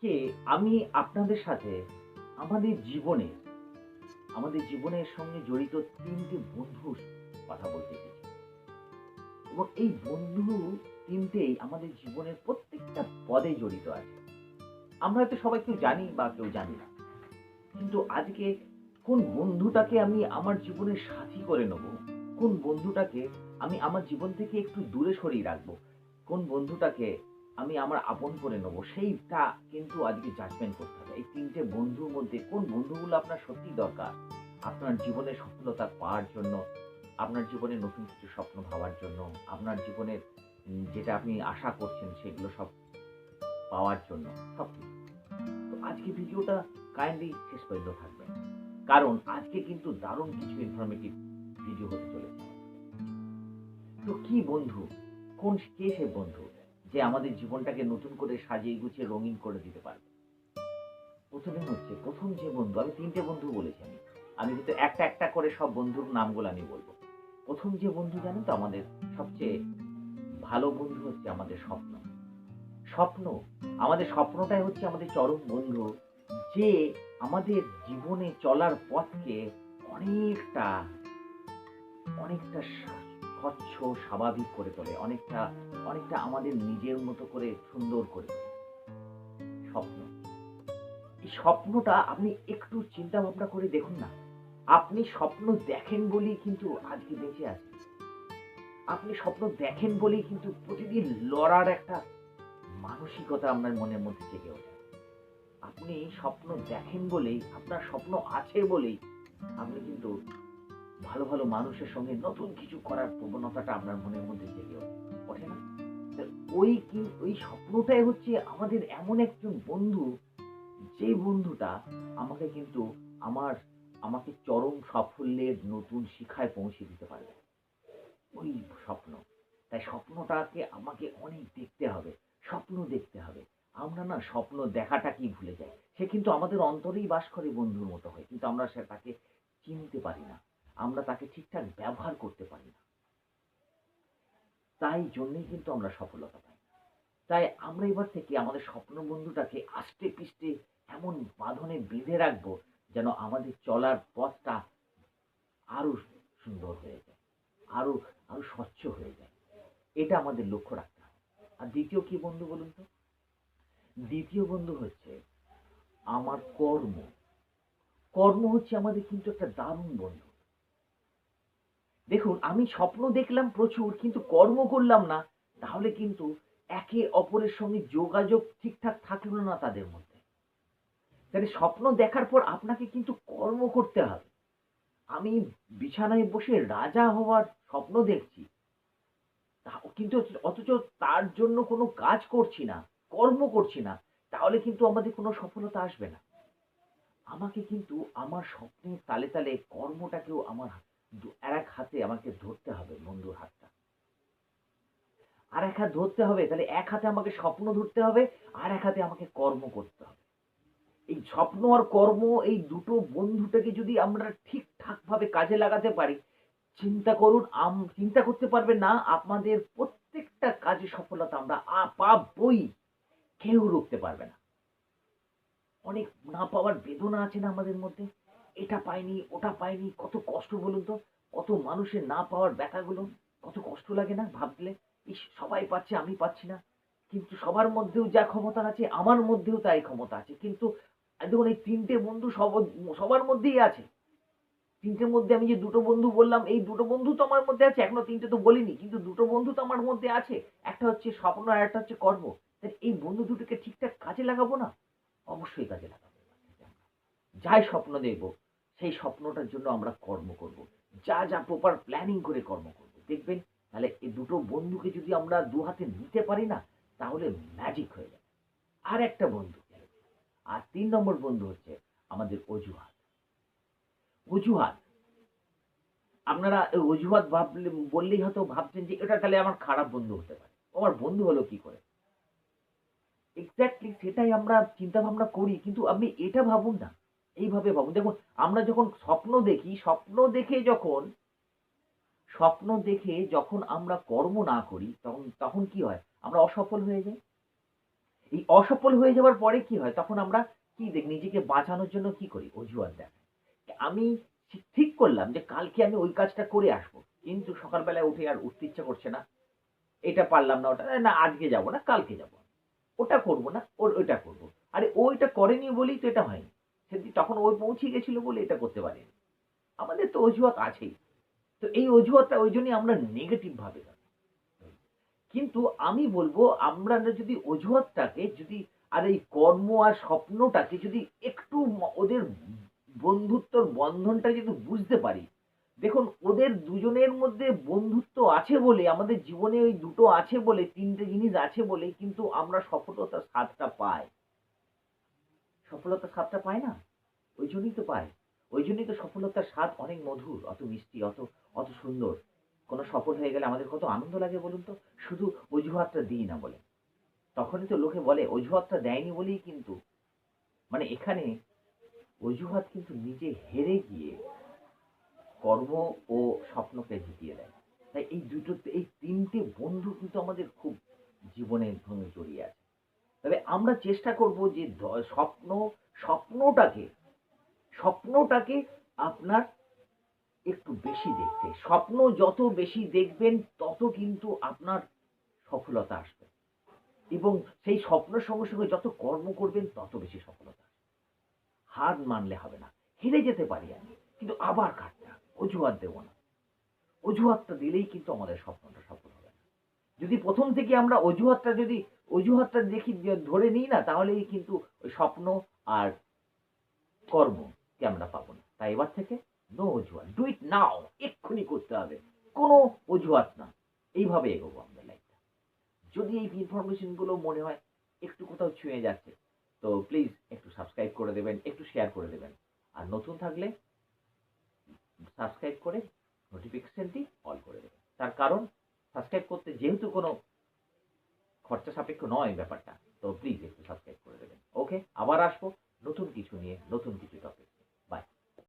আজকে আমি আপনাদের সাথে আমাদের জীবনের সঙ্গে জড়িত ৩টে বন্ধুর কথা বলতে চাইছি। এবং এই বন্ধু ৩টেই আমাদের জীবনের প্রত্যেকটা পদে জড়িত আছে। আমরা হয়তো সবাই কেউ জানি বা কেউ জানি না। কিন্তু আজকে কোন বন্ধুটাকে আমি আমার জীবনের সাথী করে নেব, কোন বন্ধুটাকে আমি আমার জীবন থেকে একটু দূরে সরিয়ে রাখবো, কোন বন্ধুটাকে আমি আমার আপন করে নেব, সেইটা কিন্তু আজকে জাজমেন্ট করতে হবে। এই ৩টে বন্ধুর মধ্যে কোন বন্ধুগুলো আপনার সত্যিই দরকার আপনার জীবনে সফলতা পাওয়ার জন্য, আপনার জীবনে নতুন কিছু স্বপ্ন ভাবার জন্য, আপনার জীবনের যেটা আপনি আশা করছেন সেগুলো সব পাওয়ার জন্য, সবকিছু। তো আজকে ভিডিওটা কাইন্ডলি শেষ পর্যন্ত থাকবেন, কারণ আজকে কিন্তু দারুণ কিছু ইনফরমেটিভ ভিডিও হতে চলেছে। তো কি বন্ধু, কে সে বন্ধু যে আমাদের জীবনটাকে নতুন করে সাজিয়ে গুছিয়ে রঙিন করে দিতে পারবে? প্রথম যে বন্ধু, আমি ৩টে বন্ধু বলেছি। আমি কিন্তু একটা একটা করে সব বন্ধুর নামগুলো আমি বলবো। প্রথম যে বন্ধু জানেন তো, আমাদের সবচেয়ে ভালো বন্ধু হচ্ছে আমাদের স্বপ্ন। স্বপ্ন, আমাদের স্বপ্নটাই হচ্ছে আমাদের চরম বন্ধু, যে আমাদের জীবনে চলার পথকে অনেকটা অনেকটা স্বচ্ছ স্বাভাবিক করে তোলে, অনেকটা আমাদের নিজের মতো করে সুন্দর করে তোলে। স্বপ্ন, এই স্বপ্নটা আপনি একটু চিন্তা ভাবনা করে দেখুন না। আপনি স্বপ্ন দেখেন বলেই কিন্তু আজকে বেঁচে আছেন। আপনি স্বপ্ন দেখেন বলেই কিন্তু প্রতিদিন লড়ার একটা মানসিকতা আপনার মনের মধ্যে জেগে ওঠে। আপনি স্বপ্ন দেখেন বলেই, আপনার স্বপ্ন আছে বলেই আপনি কিন্তু ভালো ভালো মানুষের সঙ্গে নতুন কিছু করার প্রবণতাটা আপনার মনের মধ্যে জেগে ওঠে না? ওই স্বপ্নটাই হচ্ছে আমাদের এমন একজন বন্ধু, যে বন্ধুটা আমাকে কিন্তু আমাকে চরম সাফল্যের নতুন শিখায় পৌঁছে দিতে পারবে। ওই স্বপ্ন। তাই স্বপ্নটাকে আমাকে অনেক দেখতে হবে, স্বপ্ন দেখতে হবে। আমরা না স্বপ্ন দেখাটা কি ভুলে যাই। সে কিন্তু আমাদের অন্তরেই বাস করে বন্ধুর মতো হয়, কিন্তু আমরা তাকে চিনতে পারি না, আমরা তাকে ঠিকঠাক ব্যবহার করতে পারি না। তাই জন্যই কিন্তু আমরা সফলতা পাই না। তাই আমরা এবার থেকে আমাদের স্বপ্ন বন্ধুটাকে আষ্টে পৃষ্ঠে এমন বাঁধনে বেঁধে রাখবো, যেন আমাদের চলার পথটা আরো সুন্দর হয়ে যায়, আরো আরো স্বচ্ছ হয়ে যায়। এটা আমাদের লক্ষ্য রাখতে হবে। আর দ্বিতীয় কি বন্ধু বলুন তো? দ্বিতীয় বন্ধু হচ্ছে আমার কর্ম। কর্ম হচ্ছে আমাদের কিন্তু একটা দারুণ বন্ধু। দেখুন, আমি স্বপ্ন দেখলাম প্রচুর, কিন্তু কর্ম করলাম না, তাহলে কিন্তু একে অপরের সঙ্গে যোগাযোগ ঠিকঠাক থাকলো না তাদের মধ্যে। তাহলে স্বপ্ন দেখার পর আপনাকে কিন্তু কর্ম করতে হবে। আমি বিছানায় বসে রাজা হওয়ার স্বপ্ন দেখছি, কিন্তু অথচ তার জন্য কোনো কাজ করছি না, কর্ম করছি না, তাহলে কিন্তু আমাদের কোনো সফলতা আসবে না। আমাকে কিন্তু আমার স্বপ্নের তালে তালে কর্মটাকেও আমার আরেক হাতে আমাকে ধরতে হবে, বন্ধুর হাতটা। আরেক হাত ধরতে হবে, তাহলে এক হাতে আমাকে স্বপ্ন ধরতে হবে, আর এক হাতে আমাকে কর্ম করতে হবে। এই স্বপ্ন আর কর্ম, এই দুটো বন্ধুটাকে যদি আমরা ঠিকঠাক ভাবে কাজে লাগাতে পারি, চিন্তা করুন, চিন্তা করতে পারবেন না, আপনাদের প্রত্যেকটা কাজে সফলতা আমরা পাবই। কেউ রুখতে পারবে না। অনেক না পাওয়ার বেদনা আছে না আমাদের মধ্যে? এটা পাইনি, ওটা পাইনি, কত কষ্ট বলুন তো? কত মানুষের না পাওয়ার ব্যথাগুলো, কত কষ্ট লাগে না ভাবলে? ইস, সবাই পাচ্ছে, আমি পাচ্ছি না। কিন্তু সবার মধ্যেও যা ক্ষমতা আছে, আমার মধ্যেও তাই ক্ষমতা আছে। কিন্তু দেখুন, এই ৩টে বন্ধু সবার মধ্যেই আছে। ৩টের মধ্যে আমি যে ২টো বন্ধু বললাম, এই ২টো বন্ধু তো আমার মধ্যে আছে। এখনো ৩টে তো বলিনি, কিন্তু ২টো বন্ধু তো আমার মধ্যে আছে। একটা হচ্ছে স্বপ্ন আর একটা হচ্ছে কর্ম। তাহলে এই বন্ধু দুটোকে ঠিকঠাক কাজে লাগাবো না? অবশ্যই কাজে লাগাবো। যাই স্বপ্ন দেখবো, সেই স্বপ্নটার জন্য আমরা কর্ম করব। যা প্রপার প্ল্যানিং করে কর্ম করব। দেখবেন, তাহলে এই ২টো বন্ধুকে যদি আমরা দু হাতে নিতে পারি না, তাহলে ম্যাজিক হয়ে যাবে। আর একটা বন্ধু, আর ৩ নম্বর বন্ধু হচ্ছে আমাদের অজুহাত। অজুহাত, আপনারা অজুহাত বললেই হয়তো ভাবছেন যে এটা তাহলে আমার খারাপ বন্ধু হতে পারে। ও আমার বন্ধু হলো কি করে? এক্সাক্টলি সেটাই আমরা চিন্তা ভাবনা করি, কিন্তু আপনি এটা ভাবুন না, এইভাবে ভাবুন। দেখুন, আমরা যখন স্বপ্ন দেখি, স্বপ্ন দেখে যখন আমরা কর্ম না করি, তখন কি হয়? আমরা অসফল হয়ে যাই। এই অসফল হয়ে যাওয়ার পরে কি হয়, তখন আমরা কি নিজেকে বাঁচানোর জন্য কি করি, অজুহাত দেখাই। আমি ঠিক করলাম যে কালকে আমি ওই কাজটা করে আসবো, কিন্তু সকালবেলায় উঠে আর উঠতে ইচ্ছা করছে না, এটা পারলাম না, ওটা না, আজকে যাব না, কালকে যাব, ওটা করব না, ওইটা করব। আরে ওইটা করেনি বলেই তো এটা হয়নি, সেদিন তখন ওই পৌঁছে গেছিল বলে এটা করতে পারেনি। আমাদের তো অজুহাত আছেই। তো এই অজুহাতটা ওই জন্যই আমরা নেগেটিভ ভাবে ভাবি। কিন্তু আমি বলবো, আমরা যদি অজুহাতটাকে যদি আর এই কর্ম আর স্বপ্নটাকে যদি একটু ওদের বন্ধুত্বর বন্ধনটা যদি বুঝতে পারি, দেখুন ওদের দুজনের মধ্যে বন্ধুত্ব আছে বলে, আমাদের জীবনে ওই দুটো আছে বলে, তিনটে জিনিস আছে বলে কিন্তু আমরা সফলতার স্বাদটা পাই। সফলতার স্বাদটা পাই না? ওই জন্যই তো পাই। ওই জন্যই তো সফলতার স্বাদ অনেক মধুর, অত মিষ্টি, অত সুন্দর। কোনো সফল হয়ে গেলে আমাদের কত আনন্দ লাগে বলুন তো? শুধু অজুহাতটা দিই না বলে। তখনই তো লোকে বলে অজুহাতটা দেয়নি বলেই কিন্তু, মানে এখানে অজুহাত কিন্তু নিজে হেরে গিয়ে কর্ম ও স্বপ্নকে জিতিয়ে দেয়। তাই এই তিনটে বন্ধু কিন্তু আমাদের খুব জীবনের সঙ্গে জড়িয়ে আছে। তবে আমরা চেষ্টা করব যে স্বপ্নটাকে স্বপ্নটাকে আপনার একটু বেশি দেখতে। স্বপ্ন যত বেশি দেখবেন তত কিন্তু আপনার সফলতা আসবে, এবং সেই স্বপ্নের সঙ্গে সঙ্গে যত কর্ম করবেন তত বেশি সফলতা আসবে। হার মানলে হবে না। হেরে যেতে পারি আমি, কিন্তু আবার কাটতে হবে, অজুহাত দেব না। অজুহাতটা দিলেই কিন্তু আমাদের স্বপ্নটা সফল হবে না। যদি প্রথম থেকে আমরা অজুহাতটা দেখি, ধরে নিই না, তাহলেই কিন্তু ওই স্বপ্ন আর কর্মকে আমরা পাবো না। তাই এবার থেকে নো অজুহাত, ডু ইট নাও, এক্ষুনি করতে হবে, কোনো অজুহাত না। এইভাবে এগোবো আমরা লাইফটা। যদি এই ইনফরমেশন গুলো মনে হয় একটু কোথাও ছুঁয়ে যাচ্ছে, তো প্লিজ একটু সাবস্ক্রাইব করে দেবেন, একটু শেয়ার করে দেবেন। আর নতুন থাকলে সাবস্ক্রাইব করে নোটিফিকেশনটি অল করে দেবেন। তার কারণ সাবস্ক্রাইব করতে যেহেতু কোনো খরচা সাপেক্ষ নয় ব্যাপারটা, তো প্লিজ একটু সাবস্ক্রাইব করে দেবেন। ওকে, আবার আসবো নতুন কিছু নিয়ে, নতুন কিছু